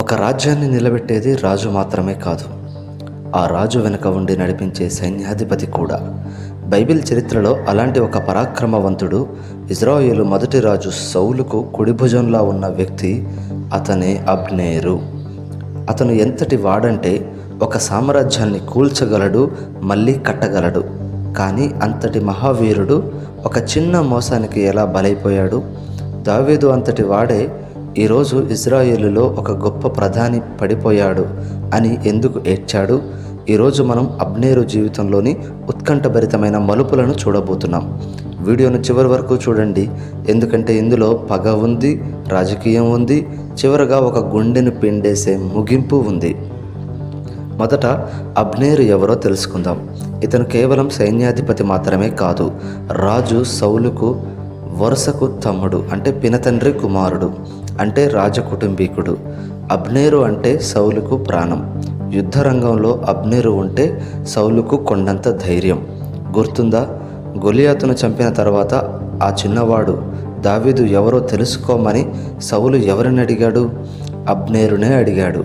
ఒక రాజ్యాన్ని నిలబెట్టేది రాజు మాత్రమే కాదు, ఆ రాజు వెనుక ఉండి నడిపించే సైన్యాధిపతి కూడా. బైబిల్ చరిత్రలో అలాంటి ఒక పరాక్రమవంతుడు, ఇజ్రాయేలు మొదటి రాజు సౌలుకు కుడిభుజంలా ఉన్న వ్యక్తి, అతనే అబ్నేరు. అతను ఎంతటి వాడంటే ఒక సామ్రాజ్యాన్ని కూల్చగలడు, మళ్ళీ కట్టగలడు. కానీ అంతటి మహావీరుడు ఒక చిన్న మోసానికి ఎలా బలైపోయాడు? దావీదు అంతటి వాడే ఈరోజు ఇజ్రాయేలులో ఒక గొప్ప ప్రధాని పడిపోయాడు అని ఎందుకు ఏడ్చాడు? ఈరోజు మనం అబ్నేరు జీవితంలోని ఉత్కంఠభరితమైన మలుపులను చూడబోతున్నాం. వీడియోను చివరి వరకు చూడండి, ఎందుకంటే ఇందులో పగ ఉంది, రాజకీయం ఉంది, చివరగా ఒక గుండెను పిండేసే ముగింపు ఉంది. మొదట అబ్నేరు ఎవరో తెలుసుకుందాం. ఇతను కేవలం సైన్యాధిపతి మాత్రమే కాదు, రాజు సౌలుకు వరుసకు తమ్ముడు, అంటే పినతండ్రి కుమారుడు, అంటే రాజకుటుంబీకుడు. అబ్నేరు అంటే సౌలుకు ప్రాణం. యుద్ధరంగంలో అబ్నేరు ఉంటే సౌలుకు కొండంత ధైర్యం. గుర్తుందా? గొలియాతును చంపిన తర్వాత ఆ చిన్నవాడు దావీదు ఎవరో తెలుసుకోమని సౌలు ఎవరిని అడిగాడు? అబ్నేరునే అడిగాడు.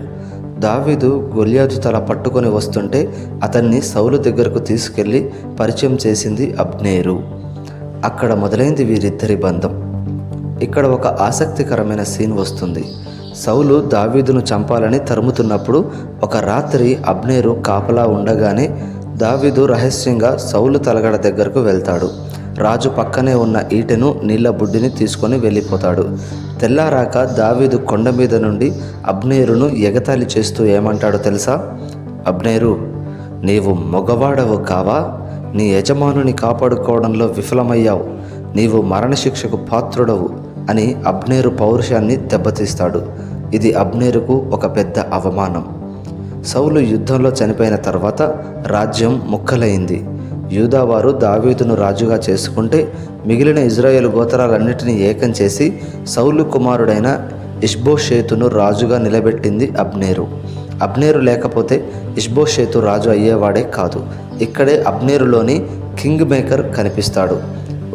దావీదు గొలియాతు తల పట్టుకొని వస్తుంటే అతన్ని సౌలు దగ్గరకు తీసుకెళ్ళి పరిచయం చేసింది అబ్నేరు. అక్కడ మొదలైంది వీరిద్దరి బంధం. ఇక్కడ ఒక ఆసక్తికరమైన సీన్ వస్తుంది. సౌలు దావీదును చంపాలని తరుముతున్నప్పుడు ఒక రాత్రి అబ్నేరు కాపలా ఉండగానే దావీదు రహస్యంగా సౌలు తలగడ దగ్గరకు వెళ్తాడు. రాజు పక్కనే ఉన్న ఈటెను, నీళ్ల బుడ్డిని తీసుకొని వెళ్ళిపోతాడు. తెల్లారాక దావీదు కొండ మీద నుండి అబ్నేరును ఎగతాళి చేస్తూ ఏమంటాడో తెలుసా? అబ్నేరు, నీవు మగవాడవు కావా? నీ యజమానుని కాపాడుకోవడంలో విఫలమయ్యావు, నీవు మరణశిక్షకు పాత్రుడవు అని అబ్నేరు పౌరుషాన్ని దెబ్బతీస్తాడు. ఇది అబ్నేరుకు ఒక పెద్ద అవమానం. సౌలు యుద్ధంలో చనిపోయిన తర్వాత రాజ్యం ముక్కలైంది. యూదావారు దావీదును రాజుగా చేసుకుంటే మిగిలిన ఇజ్రాయేలు గోత్రాలన్నిటినీ ఏకం చేసి సౌలు కుమారుడైన ఇష్బోషేతును రాజుగా నిలబెట్టింది అబ్నేరు. అబ్నేరు లేకపోతే ఇష్బోషేతు రాజు అయ్యేవాడే కాదు. ఇక్కడే అబ్నేరులోని కింగ్ మేకర్ కనిపిస్తాడు.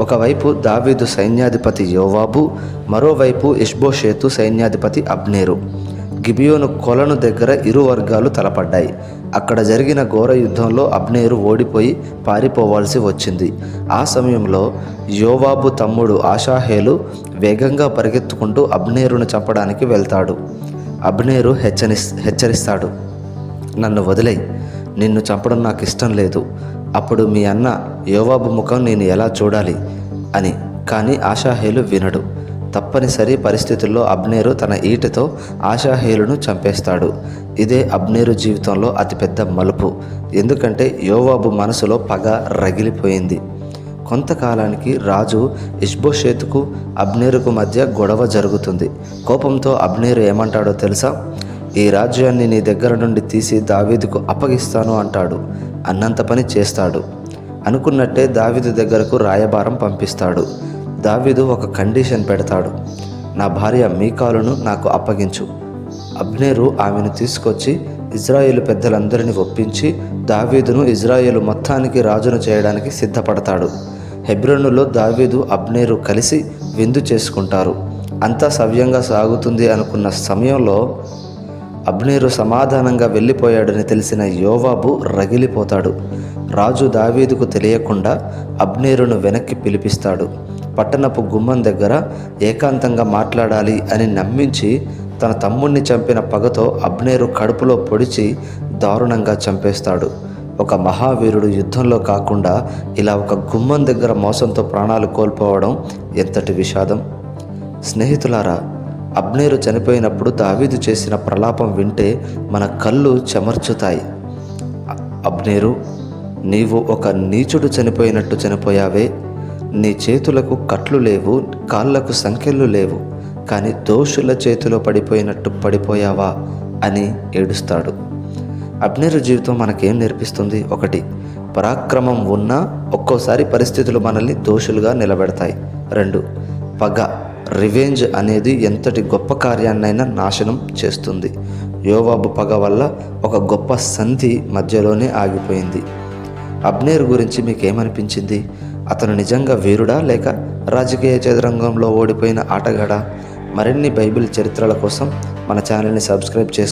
ఒకవైపు దావీదు సైన్యాధిపతి యోవాబు, మరోవైపు ఇష్బోషేతు సైన్యాధిపతి అబ్నేరు. గిబియోను కొలను దగ్గర ఇరు వర్గాలు తలపడ్డాయి. అక్కడ జరిగిన ఘోర యుద్ధంలో అబ్నేరు ఓడిపోయి పారిపోవాల్సి వచ్చింది. ఆ సమయంలో యోవాబు తమ్ముడు ఆషాహేలు వేగంగా పరిగెత్తుకుంటూ అబ్నేరును చంపడానికి వెళ్తాడు. అబ్నేరు హెచ్చరిస్తాడు, నన్ను వదిలేయ్, నిన్ను చంపడం నాకు ఇష్టం లేదు. అప్పుడు మీ అన్న యోవాబు ముఖం నేను ఎలా చూడాలి అని. కానీ ఆషాహేలు వినడు. తప్పనిసరి పరిస్థితుల్లో అబ్నేరు తన ఈటెతో ఆషాహేలును చంపేస్తాడు. ఇదే అబ్నేరు జీవితంలో అతిపెద్ద మలుపు. ఎందుకంటే యోవాబు మనసులో పగ రగిలిపోయింది. కొంతకాలానికి రాజు ఇష్బోషేతుకు అబ్నేరుకు మధ్య గొడవ జరుగుతుంది. కోపంతో అబ్నేరు ఏమంటాడో తెలుసా? ఈ రాజ్యాన్ని నీ దగ్గర నుండి తీసి దావీదుకు అప్పగిస్తాను అంటాడు. అన్నంత పని చేస్తాడు. అనుకున్నట్టే దావీదు దగ్గరకు రాయబారం పంపిస్తాడు. దావీదు ఒక కండిషన్ పెడతాడు, నా భార్య మీకాలును నాకు అప్పగించు. అబ్నేరు ఆమెను తీసుకొచ్చి ఇజ్రాయేలు పెద్దలందరినీ ఒప్పించి దావీదును ఇజ్రాయేలు మొత్తానికి రాజును చేయడానికి సిద్ధపడతాడు. హెబ్రోనులో దావీదు అబ్నేరు కలిసి విందు చేసుకుంటారు. అంతా సవ్యంగా సాగుతుంది అనుకున్న సమయంలో అబ్నేరు సమాధానంగా వెళ్ళిపోయాడని తెలిసిన యోవాబు రగిలిపోతాడు. రాజు దావీదుకు తెలియకుండా అబ్నేరును వెనక్కి పిలిపిస్తాడు. పట్టణపు గుమ్మం దగ్గర ఏకాంతంగా మాట్లాడాలి అని నమ్మించి తన తమ్ముణ్ణి చంపిన పగతో అబ్నేరు కడుపులో పొడిచి దారుణంగా చంపేస్తాడు. ఒక మహావీరుడు యుద్ధంలో కాకుండా ఇలా ఒక గుమ్మం దగ్గర మోసంతో ప్రాణాలు కోల్పోవడం ఎంతటి విషాదం. స్నేహితులారా, అబ్నేరు చనిపోయినప్పుడు దావీదు చేసిన ప్రలాపం వింటే మన కళ్ళు చెమర్చుతాయి. అబ్నేరు, నీవు ఒక నీచుడు చనిపోయినట్టు చనిపోయావే. నీ చేతులకు కట్లు లేవు, కాళ్లకు సంకెళ్ళు లేవు, కానీ దోషుల చేతిలో పడిపోయినట్టు పడిపోయావా అని ఏడుస్తాడు. అబ్నేరు జీవితం మనకేం నేర్పిస్తుంది? 1, పరాక్రమం ఉన్నా ఒక్కోసారి పరిస్థితులు మనల్ని దోషులుగా నిలబెడతాయి. 2, పగ, రివెంజ్ అనేది ఎంతటి గొప్ప కార్యాన్నైనా నాశనం చేస్తుంది. యోవాబు పగ వల్ల ఒక గొప్ప సంధి మధ్యలోనే ఆగిపోయింది. అబ్నేరు గురించి మీకేమనిపించింది? అతను నిజంగా వీరుడా లేక రాజకీయ చదరంగంలో ఓడిపోయిన ఆటగాడా? మరిన్ని బైబిల్ చరిత్రల కోసం మన ఛానల్ని సబ్స్క్రైబ్ చేసుకోండి.